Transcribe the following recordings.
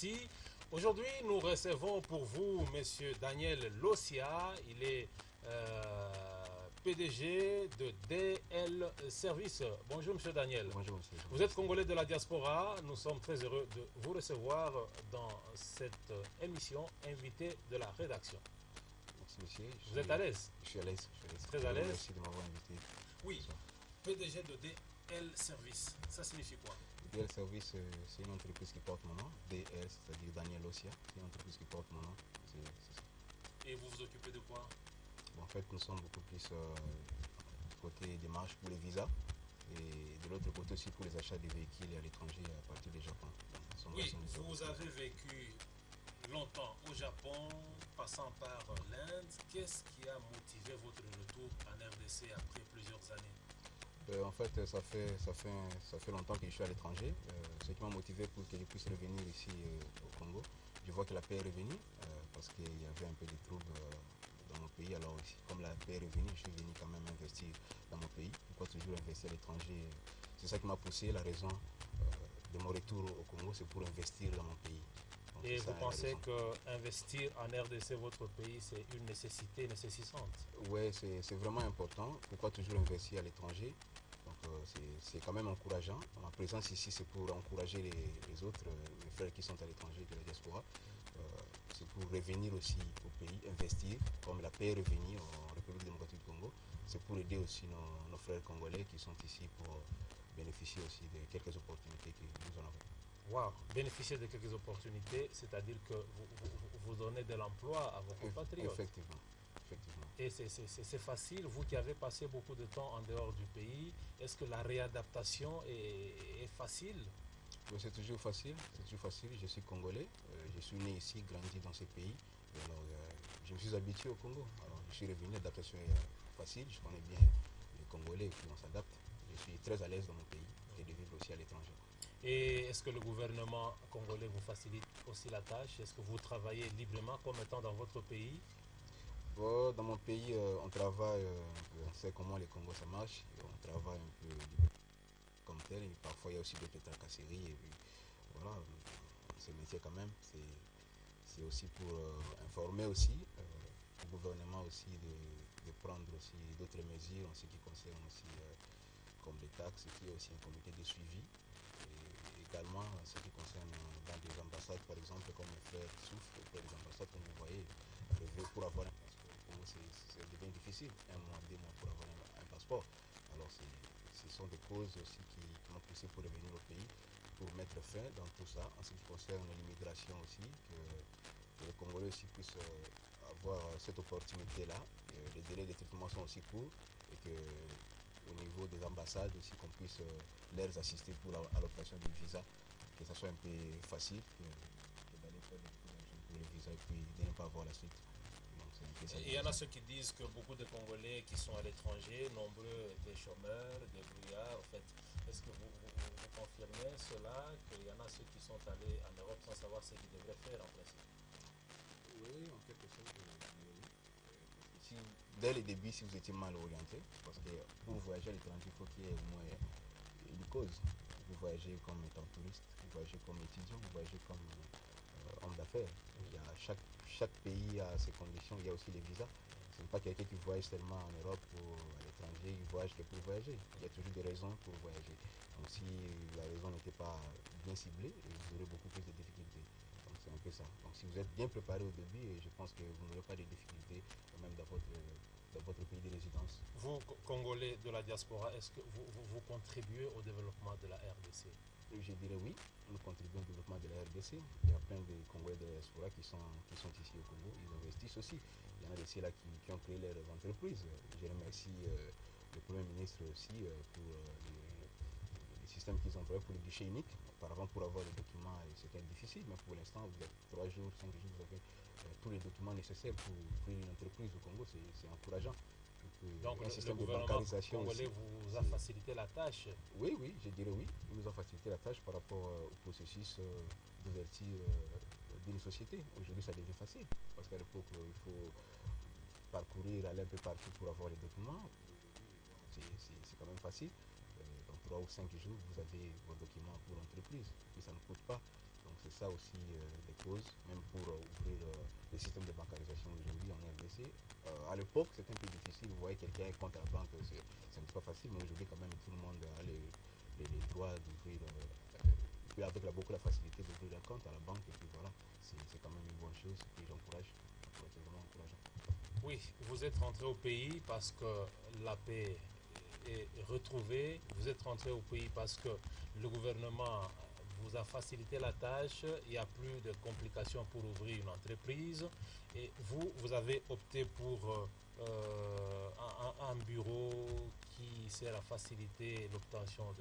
Haïti. Aujourd'hui, nous recevons pour vous M. Daniel Lossia. Il est PDG de DL Service. Bonjour M. Daniel. Bonjour monsieur. Vous êtes Congolais de la diaspora. Nous sommes très heureux de vous recevoir dans cette émission invité de la rédaction. Merci monsieur. Vous êtes à l'aise? Je suis à l'aise. Très à l'aise. Merci de m'avoir invité. Oui. PDG de DL Service, ça signifie quoi? DL Service, c'est une entreprise qui porte mon nom. DL, c'est-à-dire Daniel Lossia. C'est une entreprise qui porte mon nom. C'est ça. Et vous vous occupez de quoi? Bon, en fait, nous sommes beaucoup plus côté démarche pour les visas. Et de l'autre côté aussi pour les achats des véhicules à l'étranger à partir du Japon. Oui, vous avez vécu longtemps au Japon, passant par l'Inde. Qu'est-ce qui a motivé votre retour en RDC après plusieurs années? En fait, ça fait longtemps que je suis à l'étranger. Ce qui m'a motivé pour que je puisse revenir ici au Congo. Je vois que la paix est revenue parce qu'il y avait un peu de troubles dans mon pays. Alors, comme la paix est revenue, je suis venu quand même investir dans mon pays. Pourquoi toujours investir à l'étranger? C'est ça qui m'a poussé. La raison de mon retour au Congo, c'est pour investir dans mon pays. Donc, et vous pensez qu'investir en RDC, votre pays, c'est une nécessité nécessitante? Oui, c'est vraiment important. Pourquoi toujours investir à l'étranger? Donc c'est quand même encourageant. Ma présence ici, c'est pour encourager les autres, mes frères qui sont à l'étranger de la diaspora. C'est pour revenir aussi au pays, investir, comme la paix est revenue en République démocratique du Congo. C'est pour aider aussi nos frères congolais qui sont ici pour bénéficier aussi de quelques opportunités que nous en avons. Wow, bénéficier de quelques opportunités, c'est-à-dire que vous donnez de l'emploi à vos compatriotes. Effectivement. Effectivement. Et c'est facile, vous qui avez passé beaucoup de temps en dehors du pays, est-ce que la réadaptation est facile? C'est toujours facile, je suis congolais, je suis né ici, grandi dans ce pays, alors je me suis habitué au Congo, alors je suis revenu, l'adaptation est facile, je connais bien les Congolais et puis on s'adapte, je suis très à l'aise dans mon pays et de vivre aussi à l'étranger. Et est-ce que le gouvernement congolais vous facilite aussi la tâche? Est-ce que vous travaillez librement comme étant dans votre pays? Bon, dans mon pays, on travaille, on sait comment les Congos ça marche, on travaille un peu comme tel, et parfois il y a aussi des tracasseries, et puis voilà, ce métier quand même, c'est aussi pour informer aussi le gouvernement aussi de prendre aussi d'autres mesures en ce qui concerne aussi comme les taxes, et puis il y a aussi un comité de suivi. Et également en ce qui concerne dans des ambassades par exemple, comme mes frères souffrent auprès des ambassades, comme vous voyez, arriver pour avoir un passeport, ça devient difficile, un mois, 2 mois pour avoir un passeport. Alors ce sont des causes aussi qui m'ont poussé pour revenir au pays, pour mettre fin dans tout ça, en ce qui concerne l'immigration aussi, que les Congolais aussi puissent avoir cette opportunité-là. Les délais de traitement sont aussi courts et que au niveau des ambassades aussi qu'on puisse leur assister pour l'obtention du visa, que ça soit un peu facile que d'aller faire pour le visa et puis de ne pas avoir la suite. Il y en a ceux qui disent que beaucoup de Congolais qui sont à l'étranger, nombreux des chômeurs, des brouillards, en fait. Est-ce que vous confirmez cela, qu'il y en a ceux qui sont allés en Europe sans savoir ce qu'ils devraient faire en principe? Oui, en quelque sorte, oui. Si, dès le début, si vous étiez mal orienté, parce que pour voyager à l'étranger, il faut qu'il y ait au moins une cause. Vous voyagez comme étant touriste, vous voyagez comme étudiant, vous voyagez comme homme d'affaires. Chaque pays a ses conditions, il y a aussi les visas. Ce n'est pas quelqu'un qui voyage seulement en Europe ou à l'étranger, il voyage que pour voyager. Il y a toujours des raisons pour voyager. Donc si la raison n'était pas bien ciblée, vous aurez beaucoup plus de difficultés. Donc c'est un peu ça. Donc si vous êtes bien préparé au début, je pense que vous n'aurez pas de difficultés, même dans votre pays de résidence. Vous, Congolais de la diaspora, est-ce que vous contribuez au développement de la RDC? Je dirais oui, nous contribuons au développement de la RDC. Il y a plein de Congolais de la diaspora qui sont ici au Congo, ils investissent aussi. Il y en a des là qui ont créé leurs entreprises. Je remercie le Premier ministre aussi pour les systèmes qu'ils ont employés pour le guichet unique. Auparavant, pour avoir les documents, c'était difficile, mais pour l'instant, vous êtes 3 jours, 5 jours, vous avez tous les documents nécessaires pour créer une entreprise au Congo. C'est encourageant. Donc un système de bancarisation congolais vous a facilité la tâche? Oui, je dirais oui. Il nous a facilité la tâche par rapport au processus d'ouverture d'une société. Aujourd'hui, ça devient facile. Parce qu'à l'époque, il faut parcourir, aller un peu partout pour avoir les documents. C'est quand même facile. Dans 3 ou 5 jours, vous avez vos documents pour l'entreprise. Et ça ne coûte pas. Donc c'est ça aussi les causes, même pour ouvrir le système de bancarisation aujourd'hui en RDC. À l'époque, c'était un peu difficile. Vous voyez quelqu'un compte à la banque, ce n'est pas facile, mais aujourd'hui, quand même, tout le monde a les droits d'ouvrir, puis avec beaucoup la facilité d'ouvrir un compte à la banque, et puis voilà, c'est quand même une bonne chose, et puis j'encourage, c'est vraiment encourageant. Oui, vous êtes rentré au pays parce que la paix est retrouvée. Vous êtes rentré au pays parce que le gouvernement vous a facilité la tâche. Il n'y a plus de complications pour ouvrir une entreprise. Et vous avez opté pour un bureau qui sert à faciliter l'obtention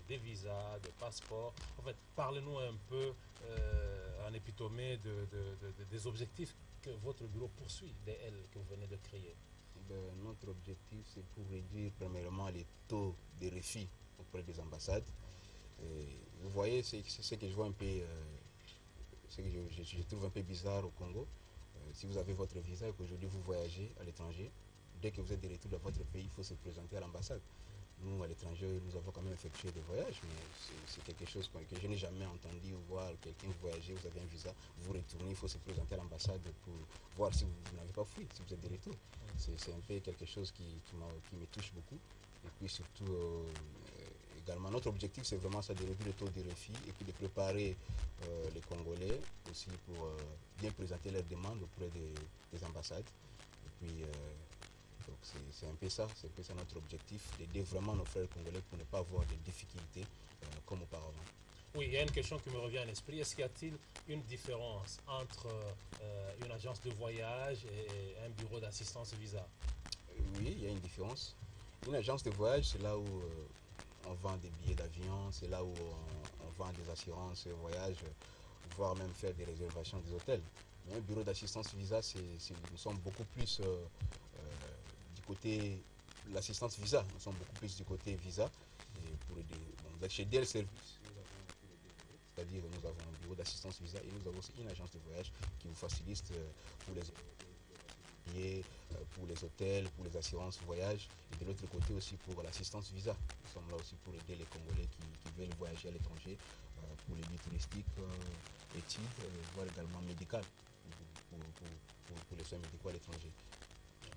des visas, de passeports. En fait, parlez-nous un peu en épitomé des objectifs que votre bureau poursuit, des L que vous venez de créer. Notre objectif, c'est pour réduire premièrement les taux de refus auprès des ambassades. Vous voyez, c'est ce que je vois un peu, ce que je trouve un peu bizarre au Congo. Si vous avez votre visa et qu'aujourd'hui vous voyagez à l'étranger, dès que vous êtes de retour dans votre pays, il faut se présenter à l'ambassade. Nous, à l'étranger, nous avons quand même effectué des voyages, mais c'est quelque chose que je n'ai jamais entendu ou voir quelqu'un voyager, vous avez un visa, vous retournez, il faut se présenter à l'ambassade pour voir si vous n'avez pas fui, si vous êtes de retour. C'est un peu quelque chose qui me touche beaucoup. Et puis surtout, également, notre objectif, c'est vraiment ça, de réduire le taux de refus et puis de préparer les Congolais aussi pour bien présenter leurs demandes auprès des ambassades. Et puis, donc c'est un peu ça, notre objectif, d'aider vraiment nos frères congolais pour ne pas avoir de difficultés comme auparavant. Oui, il y a une question qui me revient à l'esprit. Est-ce qu'il y a-t-il une différence entre une agence de voyage et un bureau d'assistance visa? Oui, il y a une différence. Une agence de voyage, c'est là où on vend des billets d'avion, c'est là où on vend des assurances voyage, voire même faire des réservations des hôtels. Mais un bureau d'assistance visa, nous sommes beaucoup plus du côté l'assistance visa, nous sommes beaucoup plus du côté visa. Et pour aider, bon, chez DL Service, c'est-à-dire nous avons un bureau d'assistance visa et nous avons aussi une agence de voyage qui vous facilite pour les billets, pour les hôtels, pour les assurances voyage, et de l'autre côté aussi pour l'assistance visa. Nous sommes là aussi pour aider les Congolais qui veulent voyager à l'étranger, pour les buts touristiques, études, voire également médicales, pour les soins médicaux à l'étranger.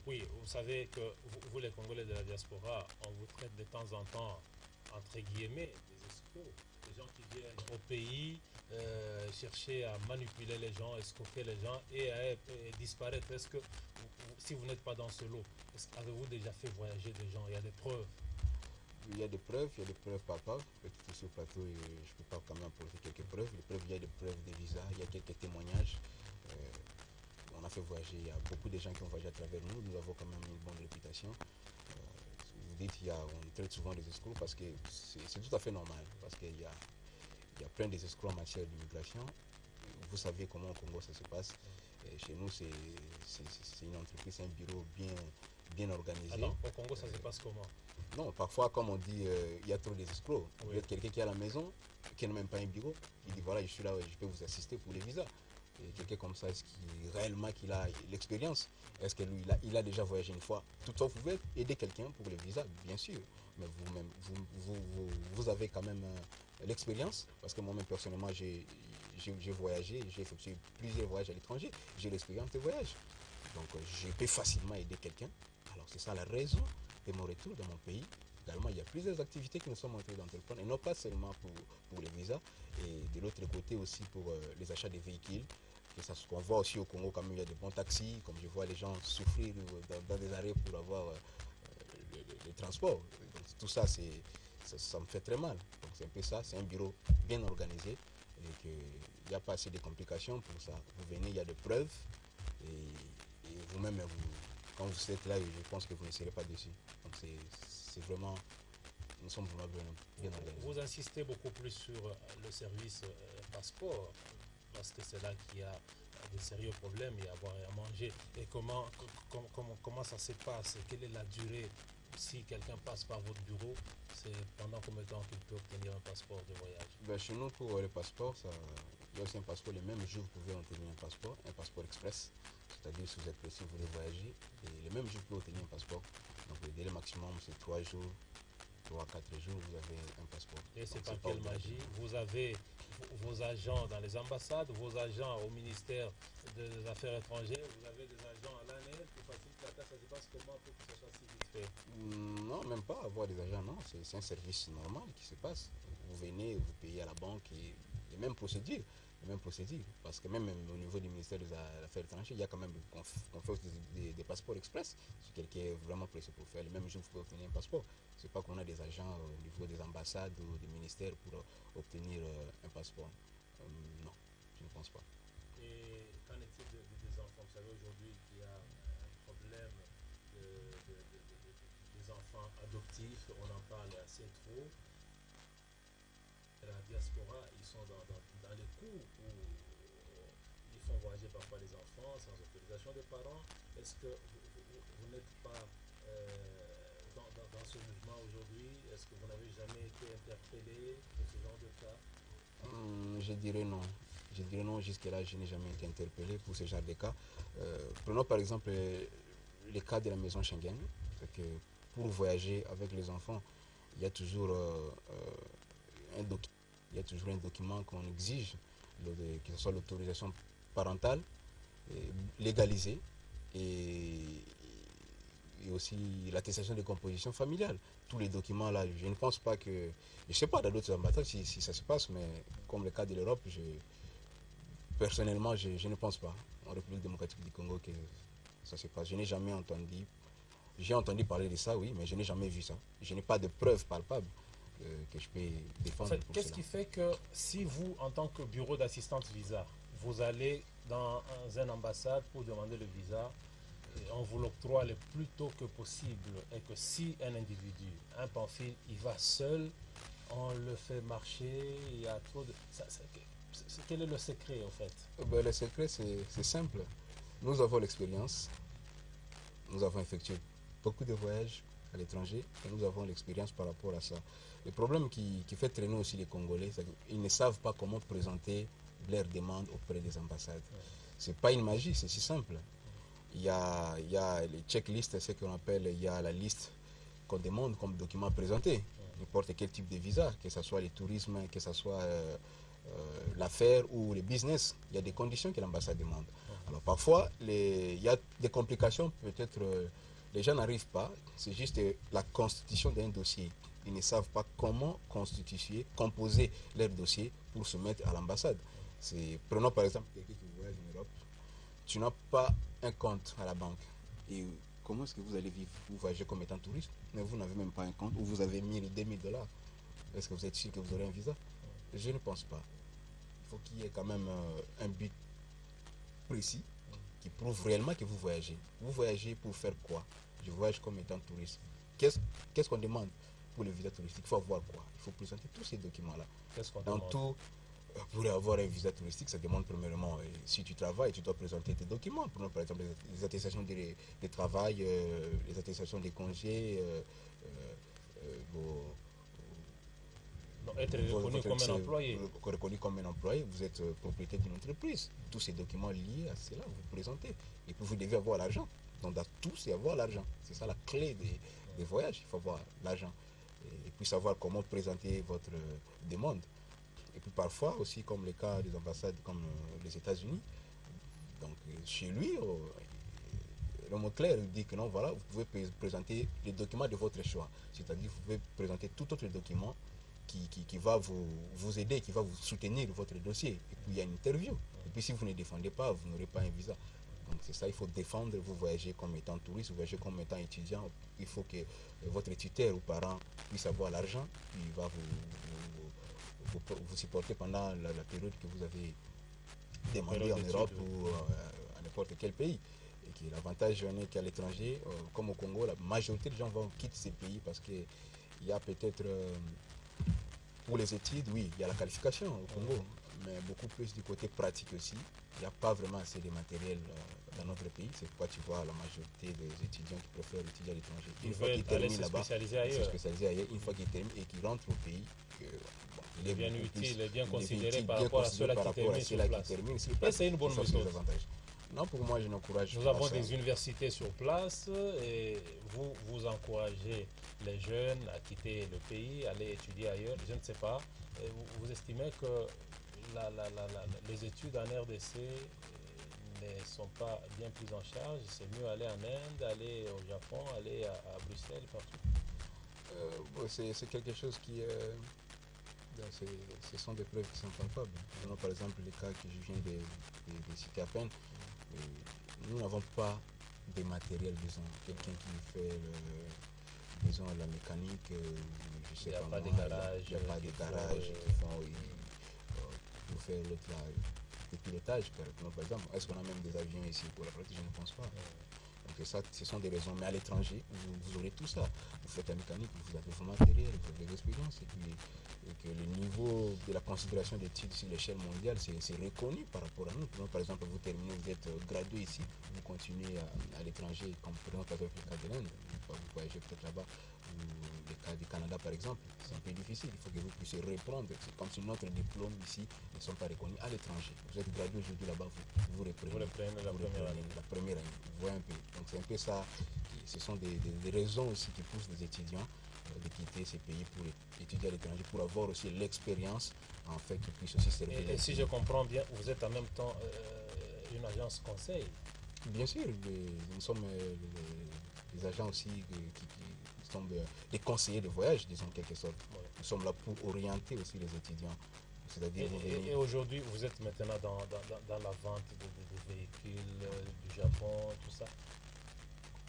Oui, vous savez que vous, les Congolais de la diaspora, on vous traite de temps en temps, entre guillemets, des escrocs, des gens qui viennent au pays chercher à manipuler les gens, escroquer les gens et disparaître. Est-ce que, si vous n'êtes pas dans ce lot, avez-vous déjà fait voyager des gens? Il y a des preuves? Il y a des preuves par part. Peut-être sur le plateau, je peux pas quand même apporter quelques preuves. Il y a des preuves de visa, il y a quelques témoignages. On a fait voyager, il y a beaucoup de gens qui ont voyagé à travers nous. Nous avons quand même une bonne réputation. Vous dites on traite souvent des escrocs parce que c'est tout à fait normal. Parce qu'il y a plein des escrocs en matière d'immigration. Vous savez comment au Congo ça se passe. Et chez nous, c'est une entreprise, c'est un bureau bien organisé. Alors, au Congo, ça se passe comment? Non, parfois, comme on dit, il y a trop des escrocs. Oui. Il y a quelqu'un qui est à la maison, qui n'a même pas un bureau, il dit voilà, je suis là, je peux vous assister pour les visas. Et quelqu'un comme ça, est-ce qu'il réellement qu'il a l'expérience? Est-ce que lui, il a déjà voyagé une fois? Toutefois, vous pouvez aider quelqu'un pour les visas, bien sûr. Mais vous-même, vous avez quand même l'expérience. Parce que moi-même, personnellement, j'ai voyagé, j'ai effectué plusieurs voyages à l'étranger. J'ai l'expérience de voyage. Donc, je peux facilement aider quelqu'un. Alors, c'est ça la raison de mon retour dans mon pays. Également, il y a plusieurs activités que nous sommes en train d'entreprendre, et non pas seulement pour les visas, et de l'autre côté aussi pour les achats des véhicules. Ce qu'on voit aussi au Congo, quand même, il y a de bons taxis, comme je vois les gens souffrir dans des arrêts pour avoir le transport. Donc, tout ça, ça me fait très mal. Donc c'est un peu ça, c'est un bureau bien organisé, et qu'il n'y a pas assez de complications pour ça. Vous venez, il y a des preuves, et vous-même, quand vous êtes là, je pense que vous ne serez pas déçus. Donc c'est vraiment, nous sommes vraiment bien organisés. Vous insistez beaucoup plus sur le service passeport, parce que c'est là qu'il y a de sérieux problèmes, il y a à boire et à manger. Et comment ça se passe? Quelle est la durée? Si quelqu'un passe par votre bureau, c'est pendant combien de temps qu'il peut obtenir un passeport de voyage? Chez nous, pour le passeport, il y a aussi un passeport. Le même jour, vous pouvez obtenir un passeport express. C'est-à-dire, si vous êtes pressé, vous voulez voyager, et le même jour, vous pouvez obtenir un passeport. Donc, le délai maximum, c'est 3 jours. 3 à 4 jours, vous avez un passeport. Et c'est par quelle magie? Vous avez vos agents dans les ambassades, vos agents au ministère des Affaires étrangères, vous avez des agents à l'année pour faciliter la tâche, ça se passe comment pour que ce soit si vite fait? Non, même pas avoir des agents, non. C'est un service normal qui se passe. Vous venez, vous payez à la banque et les mêmes procédures. Les mêmes procédures. Parce que même au niveau du ministère des Affaires étrangères, il y a quand même qu'on fait des passeports express. Si quelqu'un est vraiment pressé pour faire, le même jour, vous pouvez obtenir un passeport. C'est pas qu'on a des agents au niveau des ambassades ou des ministères pour obtenir un passeport. Non, je ne pense pas. Et qu'en est-il des enfants? Vous savez aujourd'hui qu'il y a un problème des enfants adoptifs, on en parle assez trop. La diaspora, ils sont dans les cours où ils font voyager parfois les enfants sans autorisation des parents. Est-ce que vous n'êtes pas dans ce mouvement aujourd'hui? Est-ce que vous n'avez jamais été interpellé de ce genre de cas? Je dirais non. Je dirais non, jusque-là, je n'ai jamais été interpellé pour ce genre de cas. Prenons par exemple les cas de la maison Schengen. C'est que pour voyager avec les enfants, il y a toujours il y a toujours un document qu'on exige, que ce soit l'autorisation parentale, légalisée, et, et aussi l'attestation de composition familiale. Tous les documents là, je ne pense pas que... Je ne sais pas dans d'autres ambassades si ça se passe, mais comme le cas de l'Europe, personnellement, je ne pense pas en République démocratique du Congo que ça se passe. Je n'ai jamais entendu. J'ai entendu parler de ça, oui, mais je n'ai jamais vu ça. Je n'ai pas de preuves palpables que je peux défendre. En fait, qu'est-ce qui fait que si vous, en tant que bureau d'assistance visa, vous allez dans une ambassade pour demander le visa, on vous l'octroie le plus tôt que possible, et que si un individu, un pamphile, il va seul, on le fait marcher, il y a trop de... quel est le secret en fait? Le secret, c'est simple. Nous avons l'expérience, nous avons effectué beaucoup de voyages à l'étranger et nous avons l'expérience par rapport à ça. Le problème qui fait traîner aussi les Congolais, c'est qu'ils ne savent pas comment présenter leurs demandes auprès des ambassades. C'est pas une magie, c'est si simple. Il y a les checklists, c'est ce qu'on appelle, il y a la liste qu'on demande comme document à présenter. N'importe quel type de visa, que ce soit le tourisme, que ce soit l'affaire ou le business, il y a des conditions que l'ambassade demande. Alors parfois, il y a des complications, peut-être les gens n'arrivent pas, c'est juste la constitution d'un dossier. Ils ne savent pas comment constituer, composer leur dossier pour se mettre à l'ambassade. Prenons par exemple quelqu'un qui voyage en Europe, tu n'as pas un compte à la banque. Et comment est-ce que vous allez vivre? Vous voyagez comme étant touriste, mais vous n'avez même pas un compte, ou vous avez 1000 ou 2000 dollars. Est-ce que vous êtes sûr que vous aurez un visa? Je ne pense pas. Il faut qu'il y ait quand même un but précis qui prouve réellement que vous voyagez. Vous voyagez pour faire quoi? Je voyage comme étant touriste. Qu'est-ce qu'on demande pour le visa touristique? Il faut avoir quoi? Il faut présenter tous ces documents-là. Qu'est-ce qu'on Dans demande? tout, pour avoir un visa touristique, ça demande premièrement, si tu travailles, tu dois présenter tes documents. Prenons par exemple les attestations de travail, les attestations des congés, être reconnu comme un employé. Reconnu comme un employé, vous êtes propriétaire d'une entreprise. Tous ces documents liés à cela, vous présentez. Et puis vous devez avoir l'argent. Donc dans tout, c'est avoir l'argent. C'est ça la clé des voyages. Il faut avoir l'argent. Et puis savoir comment présenter votre demande. Et puis parfois aussi, comme le cas des ambassades comme les États-Unis, donc chez lui, le mot clair dit que non, voilà, vous pouvez présenter les documents de votre choix. C'est-à-dire vous pouvez présenter tout autre document qui va vous aider, qui va vous soutenir votre dossier. Et puis il y a une interview. Et puis si vous ne défendez pas, vous n'aurez pas un visa. Donc c'est ça, il faut défendre, vous voyagez comme étant touriste, vous voyagez comme étant étudiant. Il faut que votre tuteur ou parent puisse avoir l'argent, puis il va vous supporter pendant la période que vous avez demandé en Europe ou à n'importe quel pays. Et que l'avantage est qu'à l'étranger, comme au Congo, la majorité des gens vont quitter ces pays parce qu'il y a peut-être... pour les études, oui, il y a la qualification au Congo, mais beaucoup plus du côté pratique aussi. Il n'y a pas vraiment assez de matériel dans notre pays. C'est pourquoi tu vois la majorité des étudiants qui préfèrent étudier à l'étranger. Une fois qu'ils terminent là-bas, ils se spécialisent ailleurs. Une fois qu'ils terminent et qu'ils rentrent au pays, il est bien utile, il est bien considéré par rapport à ceux-là qui terminent sur place. Et c'est une bonne méthode. Non, pour moi, je n'encourage pas. Nous avons des universités sur place et vous encouragez les jeunes à quitter le pays, aller étudier ailleurs. Je ne sais pas. Vous estimez que les études en RDC ne sont pas bien prises en charge. C'est mieux aller en Inde, aller au Japon, aller à Bruxelles, partout. Bon, c'est quelque chose qui... ce sont des preuves qui sont palpables. Prenons par exemple les cas que je viens de citer à peine. Nous n'avons pas de matériel, disons, quelqu'un qui fait disons, la mécanique, je sais pas, il n'y a pas de garage qui font pour faire le pilotage, par exemple. Est-ce qu'on a même des avions ici pour la pratique? Je ne pense pas. Donc ça, ce sont des raisons. Mais à l'étranger, vous aurez tout ça. Vous faites la mécanique, vous avez vos matériels, vous avez l'expérience. Et que le niveau de la considération d'études sur l'échelle mondiale, c'est reconnu par rapport à nous. Par exemple, vous terminez, vous êtes gradué ici, vous continuez à l'étranger, comme par exemple avec le cas de l'Inde, vous voyagez peut-être là-bas, ou le cas du Canada par exemple, c'est un peu difficile. Il faut que vous puissiez reprendre. C'est comme si notre diplôme ici ne sont pas reconnus à l'étranger. Vous êtes gradué aujourd'hui là-bas, vous reprenez la première année. Vous voyez un peu. Donc c'est un peu ça. Ce sont des raisons aussi qui poussent les étudiants de quitter ces pays pour étudier à l'étranger, pour avoir aussi l'expérience, en fait, qu'ils puissent aussi servir. Et si je comprends bien, vous êtes en même temps une agence conseil. Bien sûr, nous sommes des agents aussi qui sont des conseillers de voyage, disons en quelque sorte. Ouais. Nous sommes là pour orienter aussi les étudiants. C'est-à-dire et aujourd'hui, vous êtes maintenant dans la vente des véhicules du Japon, tout ça.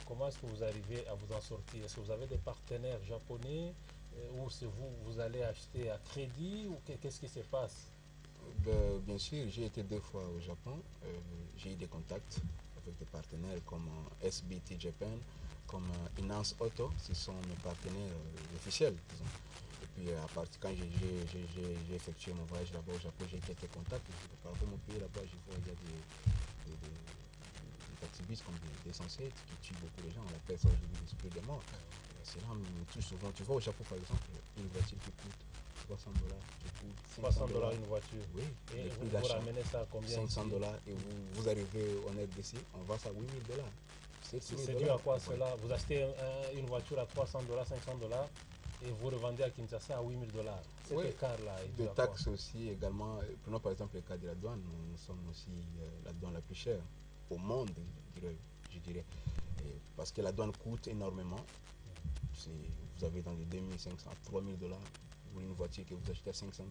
Comment est-ce que vous arrivez à vous en sortir? Est-ce que vous avez des partenaires japonais ou c'est vous allez acheter à crédit ou qu'est-ce qui se passe? Bien sûr, j'ai été 2 fois au Japon. J'ai eu des contacts avec des partenaires comme SBT Japan, comme Inance Auto. Ce sont mes partenaires officiels, disons. Et puis à partir quand j'ai effectué mon voyage là-bas au Japon, j'ai quelques contacts. Par rapport à mon pays là-bas, je vois il y a des taxibus comme des essentiels qui tuent beaucoup de gens. On appelle ça aujourd'hui l'esprit des morts. C'est là, me touche souvent. Tu vois au Japon par exemple, une voiture qui coûte $300, qui coûte $300 une voiture. Oui. Et vous ramenez ça à combien? $500 et vous arrivez en RDC, on va ça à $8 000. C'est dû à quoi cela? Vous achetez une voiture à $300, $500 et vous revendez à Kinshasa à $8 000. Cet écart-là est dû de à taxes quoi? aussi également. Prenons par exemple le cas de la douane. Nous sommes aussi la douane la plus chère au monde, je dirais. Parce que la douane coûte énormément. Vous avez dans les 2500 à $3 000 pour une voiture que vous achetez à $500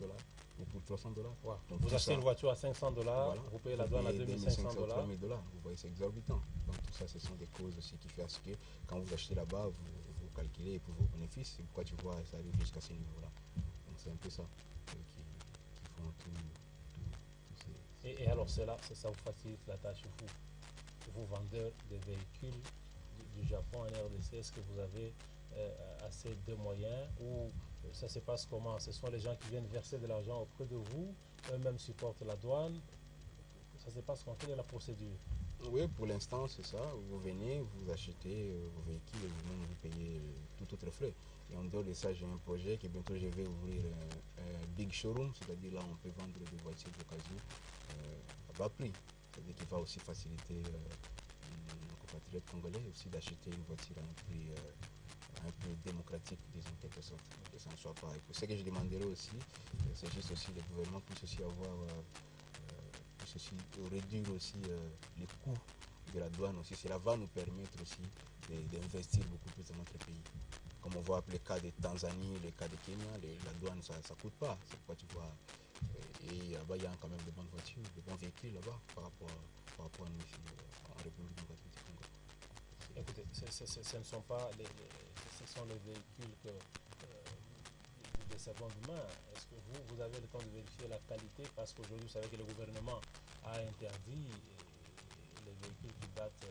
ou pour $300. Wow. Donc vous achetez une voiture à $500, voilà. Vous payez la douane à $2500. $3 000. Vous voyez, c'est exorbitant. Donc tout ça, ce sont des causes aussi qui font que quand vous achetez là-bas, vous calculez pour vos bénéfices. C'est pourquoi tu vois, ça arrive jusqu'à ce niveau-là. Donc c'est un peu ça qui font tout ces... Et alors ça vous facilite la tâche, vous vendeurs de véhicules du Japon en RDC, est-ce que vous avez assez de moyens ou ça se passe comment? Ce sont les gens qui viennent verser de l'argent auprès de vous, eux-mêmes supportent la douane. Ça se passe comment? Quelle est la procédure? Oui, pour l'instant, c'est ça. Vous venez, vous achetez vos véhicules et vous-même vous payez tout autre frais. Et en dehors de ça, j'ai un projet que bientôt je vais ouvrir un big showroom, c'est-à-dire là on peut vendre des voitures d'occasion à bas prix. C'est-à-dire qu'il va aussi faciliter nos compatriotes congolais aussi d'acheter une voiture à un prix un peu démocratique, disons en quelque sorte, que ça ne soit pas. Ce que je demanderais aussi, c'est juste aussi le gouvernement puisse aussi avoir, puisse aussi réduire aussi les coûts de la douane aussi. Cela va nous permettre aussi d'investir beaucoup plus dans notre pays. Comme on voit le cas de Tanzanie, le cas de Kenya, la douane ça ne coûte pas. C'est pourquoi tu vois. Et là-bas, il y a quand même de bonnes voitures, de bons véhicules là-bas par rapport à nous ici en République démocratique du Congo. Écoutez, ce ne sont pas ce sont les véhicules que des servants d'humains. Est-ce que vous avez le temps de vérifier la qualité? Parce qu'aujourd'hui, vous savez que le gouvernement a interdit les véhicules qui datent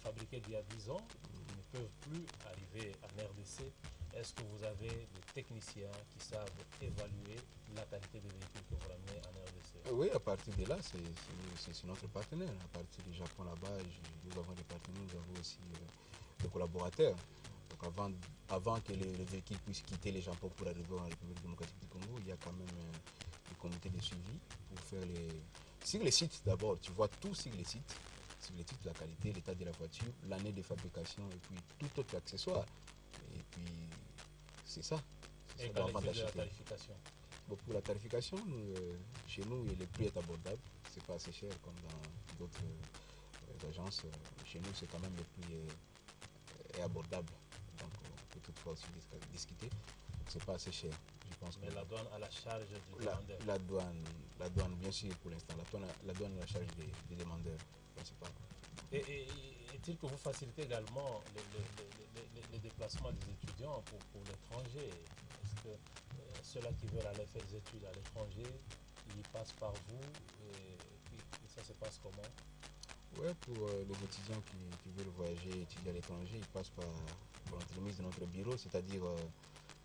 fabriqués d'il y a 10 ans, qui ne peuvent plus arriver en RDC. Est-ce que vous avez des techniciens qui savent évaluer la qualité des véhicules que vous ramenez en RDC? Oui, à partir de là, c'est notre partenaire. À partir du Japon là-bas, nous avons des partenaires, nous avons aussi des collaborateurs. Donc avant que les véhicules puissent quitter les Japon pour arriver en République démocratique du Congo, il y a quand même des comités de suivi pour faire sur les sites d'abord, tu vois tout sur les sites, la qualité, l'état de la voiture, l'année de fabrication et puis tout autre accessoire. Et puis c'est ça. Et qu'en est-il de la tarification? Bon, pour la tarification, chez nous, le prix est abordable. C'est pas assez cher comme dans d'autres agences. Chez nous, c'est quand même le prix est abordable. Donc, on peut toutefois aussi discuter. C'est pas assez cher. Je pense. Mais la douane à la charge du demandeur. La douane, bien sûr, pour l'instant. La douane à la charge des demandeurs principal. Et est-il que vous facilitez également les déplacements des étudiants pour l'étranger? Est-ce que ceux-là qui veulent aller faire des études à l'étranger, ils passent par vous et ça se passe comment? Oui, pour les étudiants qui veulent voyager, étudier à l'étranger, ils passent par l'entremise de notre bureau, c'est-à-dire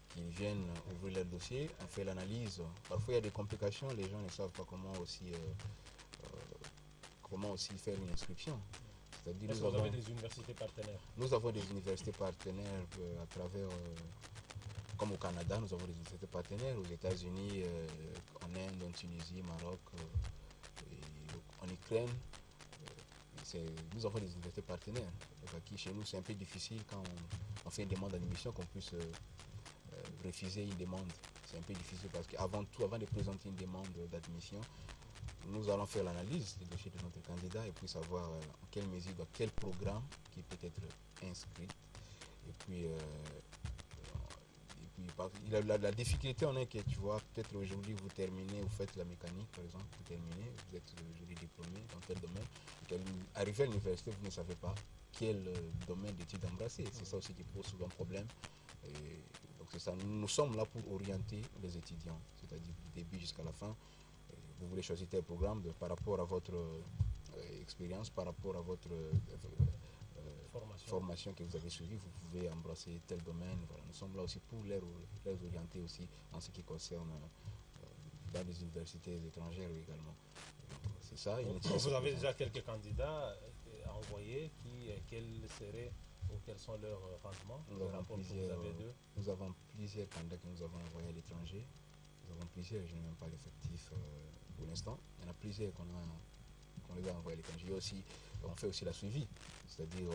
qu'ils viennent ouvrir leur dossier, on fait l'analyse. Parfois il y a des complications, les gens ne savent pas comment aussi faire une inscription. C'est-à-dire est-ce que vous avez des universités partenaires? Nous avons des universités partenaires à travers, comme au Canada, nous avons des universités partenaires, aux États-Unis, en Inde, en Tunisie, Maroc, en Ukraine. Nous avons des universités partenaires. Donc, qui chez nous, c'est un peu difficile quand on fait une demande d'admission qu'on puisse refuser une demande. C'est un peu difficile parce qu'avant tout, avant de présenter une demande d'admission, nous allons faire l'analyse du dossier de notre candidat et puis savoir en quelle mesure, dans quel programme qui peut être inscrit. Et puis, la difficulté en est que tu vois, peut-être aujourd'hui vous terminez, vous faites la mécanique par exemple, vous terminez, vous êtes aujourd'hui diplômé dans tel domaine. Arrivé à l'université, vous ne savez pas quel domaine d'études embrasser. C'est ça aussi qui pose souvent problème. Et donc c'est ça, nous sommes là pour orienter les étudiants, c'est-à-dire du début jusqu'à la fin. Vous voulez choisir tel programme par rapport à votre expérience, par rapport à votre formation que vous avez suivie, vous pouvez embrasser tel domaine. Voilà. Nous sommes là aussi pour les orienter aussi en ce qui concerne dans les universités étrangères également. C'est ça. Vous avez déjà quelques candidats à envoyer, quels sont leurs rendements? Nous avons plusieurs candidats que nous avons envoyés à l'étranger. Nous avons plusieurs, je n'ai même pas l'effectif pour l'instant. Il y en a plusieurs qu'on les a envoyés à l'étranger. On fait aussi la suivi, c'est-à-dire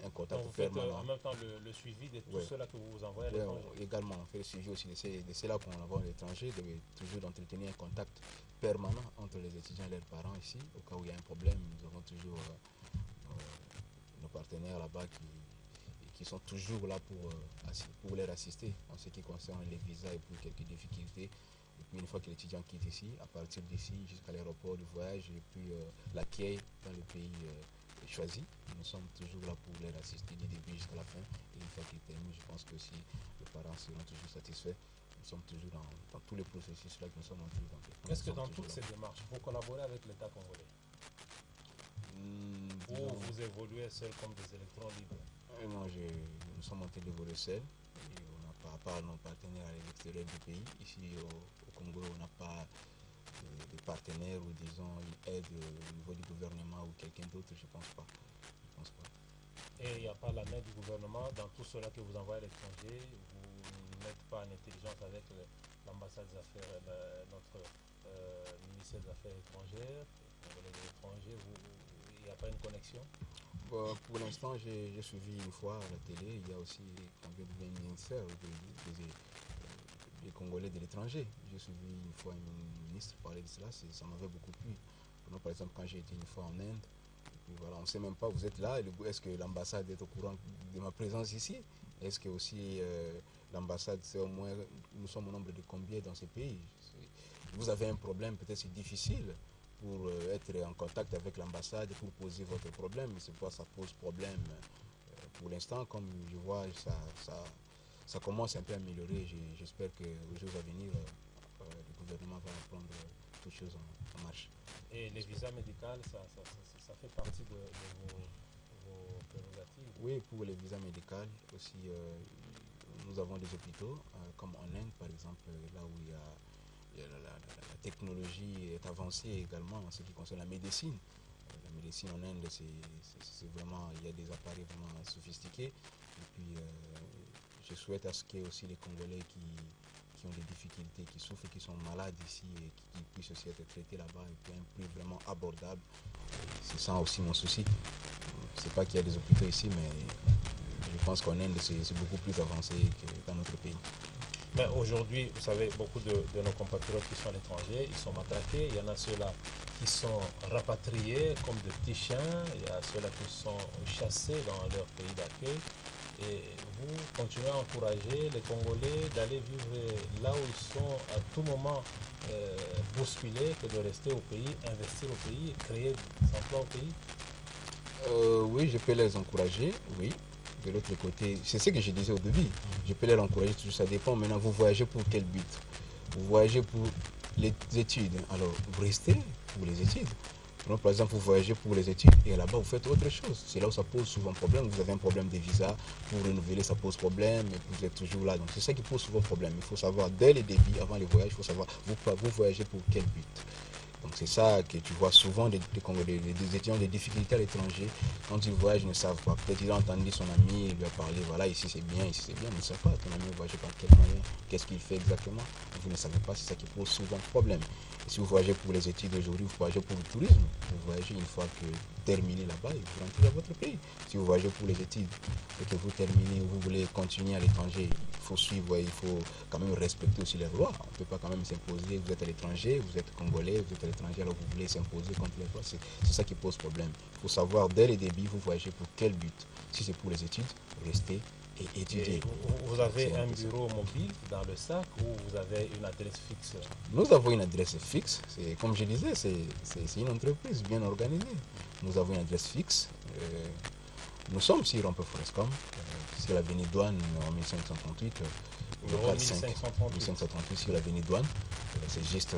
un contact permanent. En même temps le suivi de tous ceux-là que vous envoyez à l'étranger. Également, on fait le suivi aussi de ceux-là qu'on envoie à l'étranger, toujours d'entretenir un contact permanent entre les étudiants et leurs parents ici. Au cas où il y a un problème, nous avons toujours nos partenaires là-bas qui sont toujours là pour les assister en ce qui concerne les visas et pour quelques difficultés. Et puis une fois que l'étudiant quitte ici, à partir d'ici jusqu'à l'aéroport du voyage et puis l'accueil dans le pays choisi, nous sommes toujours là pour les assister du début jusqu'à la fin. Et une fois qu'ils terminent, je pense que si les parents seront toujours satisfaits, nous sommes toujours dans tous les processus là que nous sommes en train de. Est-ce que dans toutes ces démarches, vous collaborez avec l'État congolais? Ou vous évoluez seul comme des électrons libres? Non, nous sommes en train d'évoluer seuls. On n'a pas, à part nos partenaires à l'extérieur du pays, ici au Congo, on n'a pas de partenaires ou disons une aide au niveau du gouvernement ou quelqu'un d'autre, je pense pas. Et il n'y a pas la main du gouvernement dans tout cela que vous envoyez à l'étranger? Vous n'êtes pas en intelligence avec l'ambassade des affaires, notre ministère des Affaires étrangères, les étrangers, il n'y a pas une connexion? Pour l'instant, j'ai suivi une fois à la télé, il y a aussi un ministère des Congolais de l'étranger. J'ai suivi une fois une ministre parler de cela, ça m'avait beaucoup plu. Moi, par exemple, quand j'ai été une fois en Inde, et puis voilà, on ne sait même pas, vous êtes là, est-ce que l'ambassade est au courant de ma présence ici? Est-ce que aussi l'ambassade, c'est au moins, nous sommes au nombre de combien dans ce pays? Vous avez un problème, peut-être c'est difficile pour être en contact avec l'ambassade et pour poser votre problème, mais c'est pas ça pose problème. Pour l'instant, comme je vois, ça commence un peu à améliorer. J'espère qu'aux jours à venir, le gouvernement va prendre toutes choses en marche. Et les visas médicaux, ça fait partie de vos prérogatives? Oui, pour les visas médicaux aussi, nous avons des hôpitaux, comme en Inde par exemple, là où il y a la technologie est avancée également en ce qui concerne la médecine. La médecine en Inde, c'est vraiment, il y a des appareils vraiment sophistiqués. Et puis, je souhaite à ce qu'il y ait aussi les Congolais qui ont des difficultés, qui souffrent, qui sont malades ici et qui puissent aussi être traités là-bas et puis à un prix vraiment abordable. C'est ça aussi mon souci. C'est pas qu'il y a des hôpitaux ici, mais je pense qu'en Inde, c'est beaucoup plus avancé que dans notre pays. Mais aujourd'hui, vous savez, beaucoup de nos compatriotes qui sont à l'étranger, ils sont matraqués. Il y en a ceux-là qui sont rapatriés comme de petits chiens. Il y a ceux-là qui sont chassés dans leur pays d'accueil. Et vous continuez à encourager les Congolais d'aller vivre là où ils sont à tout moment bousculés, que de rester au pays, investir au pays, créer des emplois au pays. Oui, je peux les encourager, oui. De l'autre côté, c'est ce que je disais au début. Je peux les encourager, tout ça dépend. Maintenant, vous voyagez pour quel but? Vous voyagez pour les études. Alors, vous restez pour les études. Donc, par exemple, vous voyagez pour les études et là-bas, vous faites autre chose. C'est là où ça pose souvent problème. Vous avez un problème de visa, pour renouveler, ça pose problème, et vous êtes toujours là. Donc, c'est ça qui pose souvent problème. Il faut savoir, dès le début, avant les voyages, il faut savoir, vous voyagez pour quel but. Donc c'est ça que tu vois souvent des étudiants des difficultés à l'étranger. Quand ils voyagent, ils ne savent pas. Peut-être ils ont entendu son ami, il lui a parlé, voilà, ici c'est bien, mais ils ne savent pas. Ton ami voyage par quel moyen, qu'est-ce qu'il fait exactement. Vous ne savez pas, c'est ça qui pose souvent problème. Et si vous voyagez pour les études aujourd'hui, vous voyagez pour le tourisme. Vous voyagez une fois que terminez là-bas et vous rentrez dans votre pays. Si vous voyagez pour les études et que vous terminez ou vous voulez continuer à l'étranger, il faut suivre, il faut quand même respecter aussi les lois. On ne peut pas quand même s'imposer, vous êtes à l'étranger, vous êtes congolais, vous êtes à l'étranger, alors vous voulez s'imposer contre les lois. C'est ça qui pose problème. Il faut savoir dès le début, vous voyagez pour quel but. Si c'est pour les études, restez et étudier. Et vous avez un bureau mobile dans le sac ou vous avez une adresse fixe? Nous avons une adresse fixe. Comme je disais, c'est une entreprise bien organisée. Nous avons une adresse fixe. Nous sommes sur Rond-Point Forescom, sur l'avenue Douane, en 1538, local 5, 1538 sur l'avenue Douane. C'est juste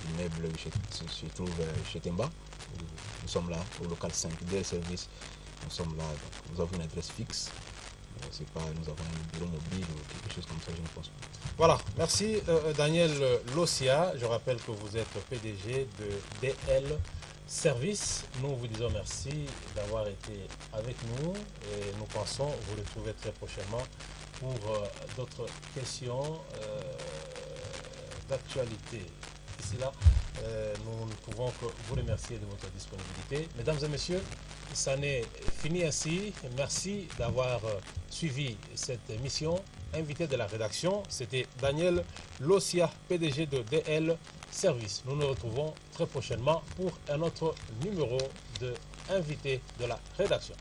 l'immeuble se trouve chez Temba. Nous sommes là, au local 5, dès le service. Nous sommes là, donc nous avons une adresse fixe. C'est pas, nous avons un bureau mobile ou quelque chose comme ça, je ne pense pas. Voilà, merci Daniel Lossia. Je rappelle que vous êtes PDG de DL Service. Nous vous disons merci d'avoir été avec nous et nous pensons vous retrouver très prochainement pour d'autres questions d'actualité. Ici là, nous ne pouvons que vous remercier de votre disponibilité. Mesdames et messieurs, ça n'est fini ainsi. Merci d'avoir suivi cette émission. Invité de la rédaction, c'était Daniel Lossia, PDG de DL Service. Nous nous retrouvons très prochainement pour un autre numéro de Invité de la rédaction.